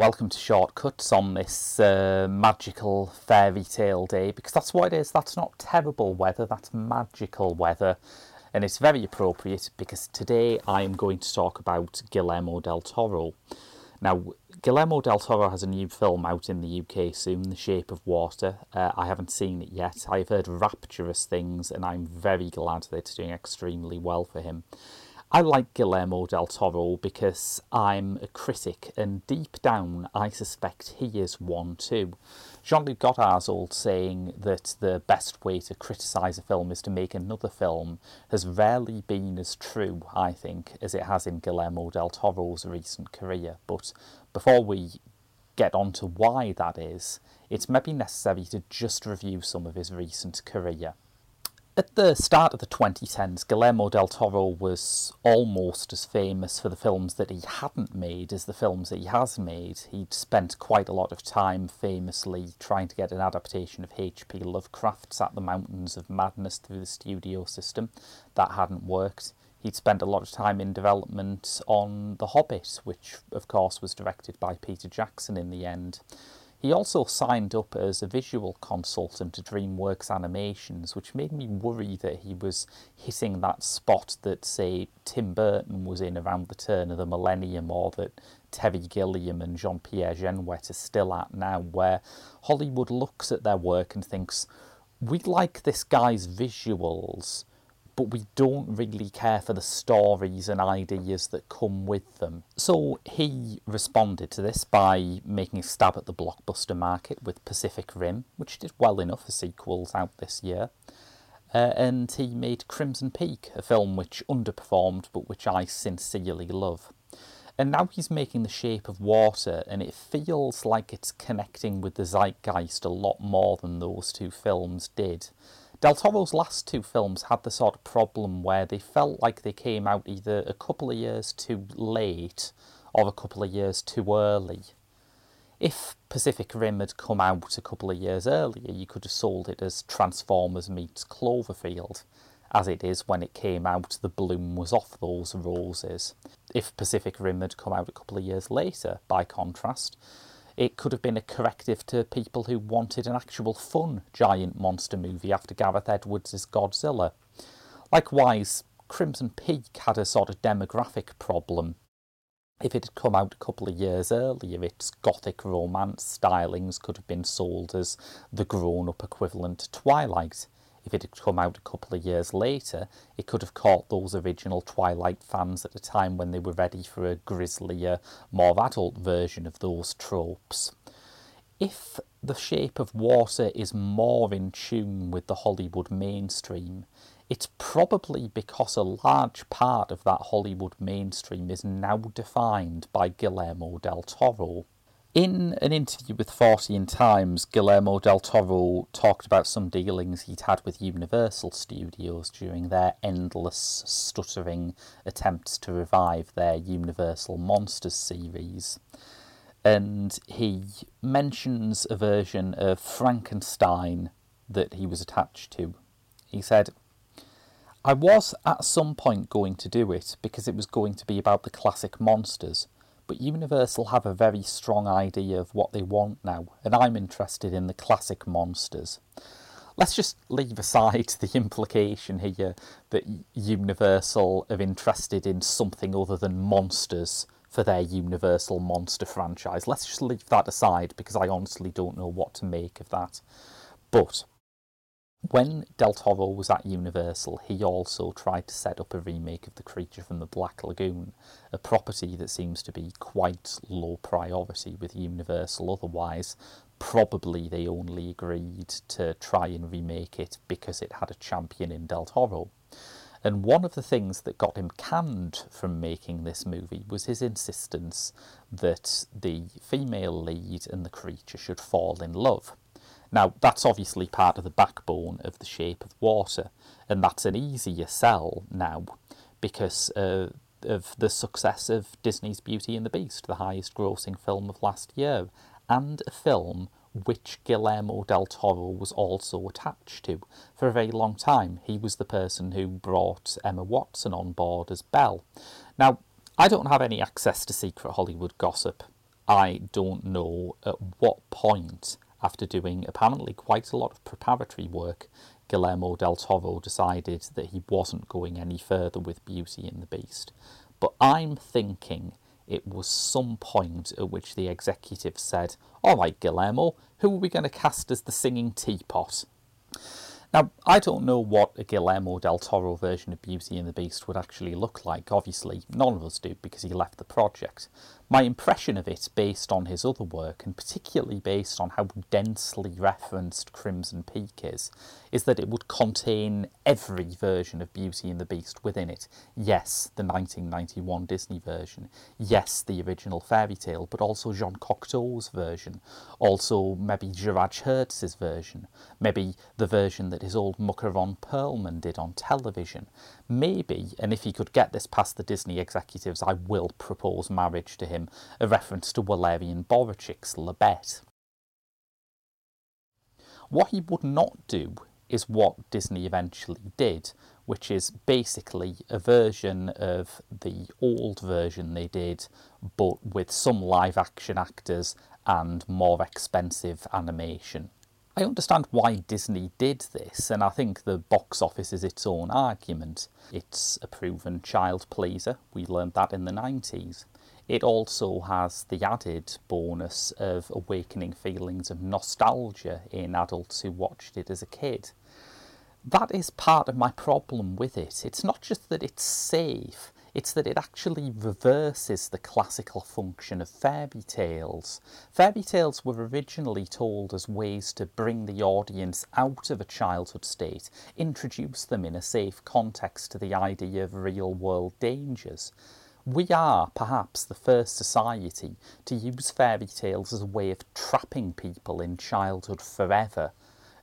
Welcome to Shortcuts on this magical fairy tale day, because that's what it is. That's not terrible weather, that's magical weather. And it's very appropriate because today I am going to talk about Guillermo del Toro. Now, Guillermo del Toro has a new film out in the UK soon, The Shape of Water. I haven't seen it yet. I've heard rapturous things and I'm very glad that it's doing extremely well for him. I like Guillermo del Toro because I'm a critic, and deep down I suspect he is one too. Jean-Luc Godard's old saying that the best way to criticise a film is to make another film has rarely been as true, I think, as it has in Guillermo del Toro's recent career. But before we get on to why that is, it's maybe necessary to just review some of his recent career. At the start of the 2010s, Guillermo del Toro was almost as famous for the films that he hadn't made as the films that he has made. He'd spent quite a lot of time famously trying to get an adaptation of H.P. Lovecraft's At the Mountains of Madness through the studio system. That hadn't worked. He'd spent a lot of time in development on The Hobbit, which of course was directed by Peter Jackson in the end. He also signed up as a visual consultant to DreamWorks Animations, which made me worry that he was hitting that spot that, say, Tim Burton was in around the turn of the millennium, or that Terry Gilliam and Jean-Pierre Genuet are still at now, where Hollywood looks at their work and thinks, we like this guy's visuals, but we don't really care for the stories and ideas that come with them. So he responded to this by making a stab at the blockbuster market with Pacific Rim, which did well enough for sequels out this year. And he made Crimson Peak, a film which underperformed, but which I sincerely love. And now he's making The Shape of Water, and it feels like it's connecting with the zeitgeist a lot more than those two films did. Del Toro's last two films had the sort of problem where they felt like they came out either a couple of years too late or a couple of years too early. If Pacific Rim had come out a couple of years earlier, you could have sold it as Transformers meets Cloverfield. As it is, when it came out, the bloom was off those roses. If Pacific Rim had come out a couple of years later, by contrast, it could have been a corrective to people who wanted an actual fun giant monster movie after Gareth Edwards' Godzilla. Likewise, Crimson Peak had a sort of demographic problem. If it had come out a couple of years earlier, its gothic romance stylings could have been sold as the grown-up equivalent to Twilight. If it had come out a couple of years later, it could have caught those original Twilight fans at a time when they were ready for a grislier, more adult version of those tropes. If The Shape of Water is more in tune with the Hollywood mainstream, it's probably because a large part of that Hollywood mainstream is now defined by Guillermo del Toro. In an interview with 14 Times, Guillermo del Toro talked about some dealings he'd had with Universal Studios during their endless, stuttering attempts to revive their Universal Monsters series. And he mentions a version of Frankenstein that he was attached to. He said, I was at some point going to do it because it was going to be about the classic monsters. But Universal have a very strong idea of what they want now, and I'm interested in the classic monsters. Let's just leave aside the implication here that Universal are interested in something other than monsters for their Universal Monster franchise. Let's just leave that aside, because I honestly don't know what to make of that. But when Del Toro was at Universal, he also tried to set up a remake of The Creature from the Black Lagoon, a property that seems to be quite low priority with Universal otherwise. Probably they only agreed to try and remake it because it had a champion in Del Toro. And one of the things that got him canned from making this movie was his insistence that the female lead and the creature should fall in love. Now, that's obviously part of the backbone of The Shape of Water, and that's an easier sell now because of the success of Disney's Beauty and the Beast, the highest grossing film of last year, and a film which Guillermo del Toro was also attached to. For a very long time, he was the person who brought Emma Watson on board as Belle. Now, I don't have any access to secret Hollywood gossip. I don't know at what point, after doing apparently quite a lot of preparatory work, Guillermo del Toro decided that he wasn't going any further with Beauty and the Beast. But I'm thinking it was some point at which the executives said, all right, Guillermo, who are we going to cast as the singing teapot? Now, I don't know what a Guillermo del Toro version of Beauty and the Beast would actually look like. Obviously, none of us do because he left the project. My impression of it, based on his other work, and particularly based on how densely referenced Crimson Peak is that it would contain every version of Beauty and the Beast within it. Yes, the 1991 Disney version. Yes, the original fairy tale, but also Jean Cocteau's version. Also, maybe Gerard Hertz's version. Maybe the version that his old mucker Ron Perlman did on television. Maybe, and if he could get this past the Disney executives, I will propose marriage to him, a reference to Walerian Borachic's La Bête. What he would not do is what Disney eventually did, which is basically a version of the old version they did, but with some live action actors and more expensive animation. I understand why Disney did this, and I think the box office is its own argument. It's a proven child pleaser, we learned that in the 90s. It also has the added bonus of awakening feelings of nostalgia in adults who watched it as a kid. That is part of my problem with it. It's not just that it's safe, it's that it actually reverses the classical function of fairy tales. Fairy tales were originally told as ways to bring the audience out of a childhood state, introduce them in a safe context to the idea of real-world dangers. We are, perhaps, the first society to use fairy tales as a way of trapping people in childhood forever.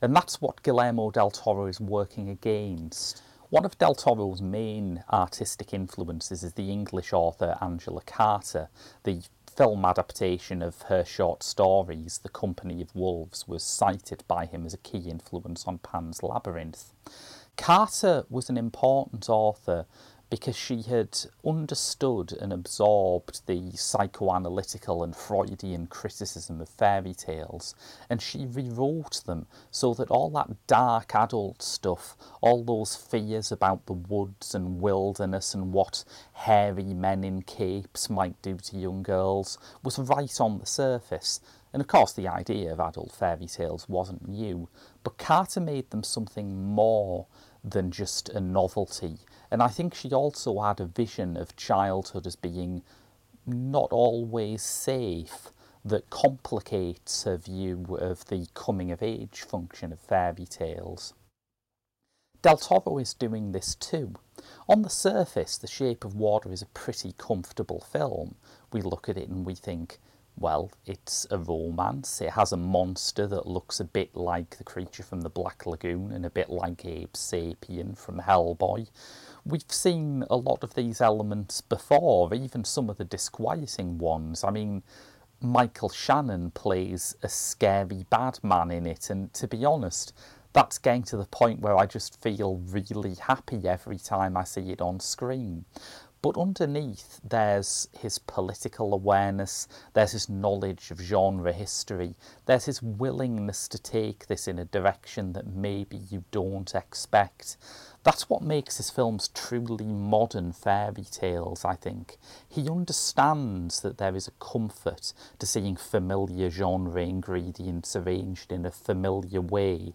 And that's what Guillermo del Toro is working against. One of del Toro's main artistic influences is the English author Angela Carter. The film adaptation of her short stories, The Company of Wolves, was cited by him as a key influence on Pan's Labyrinth. Carter was an important author because she had understood and absorbed the psychoanalytical and Freudian criticism of fairy tales, and she rewrote them so that all that dark adult stuff, all those fears about the woods and wilderness and what hairy men in capes might do to young girls, was right on the surface. And of course the idea of adult fairy tales wasn't new, but Carter made them something more than just a novelty. And I think she also had a vision of childhood as being not always safe that complicates her view of the coming-of-age function of fairy tales. Del Toro is doing this too. On the surface, The Shape of Water is a pretty comfortable film. We look at it and we think, well, it's a romance. It has a monster that looks a bit like the creature from the Black Lagoon and a bit like Abe Sapien from Hellboy. We've seen a lot of these elements before, even some of the disquieting ones. I mean, Michael Shannon plays a scary bad man in it, and to be honest, that's getting to the point where I just feel really happy every time I see it on screen. But underneath, there's his political awareness, there's his knowledge of genre history, there's his willingness to take this in a direction that maybe you don't expect. That's what makes his films truly modern fairy tales, I think. He understands that there is a comfort to seeing familiar genre ingredients arranged in a familiar way.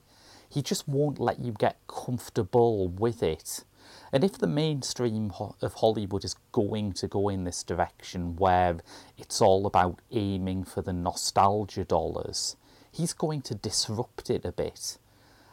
He just won't let you get comfortable with it. And if the mainstream of Hollywood is going to go in this direction where it's all about aiming for the nostalgia dollars, he's going to disrupt it a bit.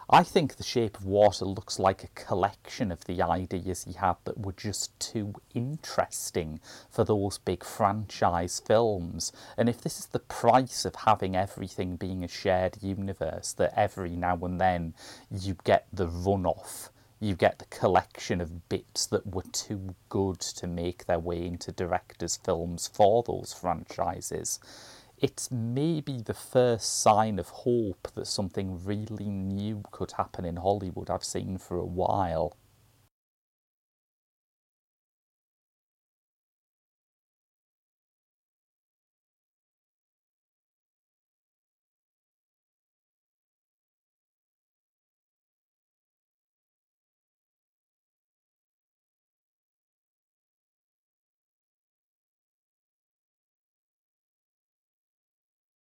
I think The Shape of Water looks like a collection of the ideas he had that were just too interesting for those big franchise films. And if this is the price of having everything being a shared universe, that every now and then you get the runoff, you get the collection of bits that were too good to make their way into directors' films for those franchises, it's maybe the first sign of hope that something really new could happen in Hollywood I've seen for a while.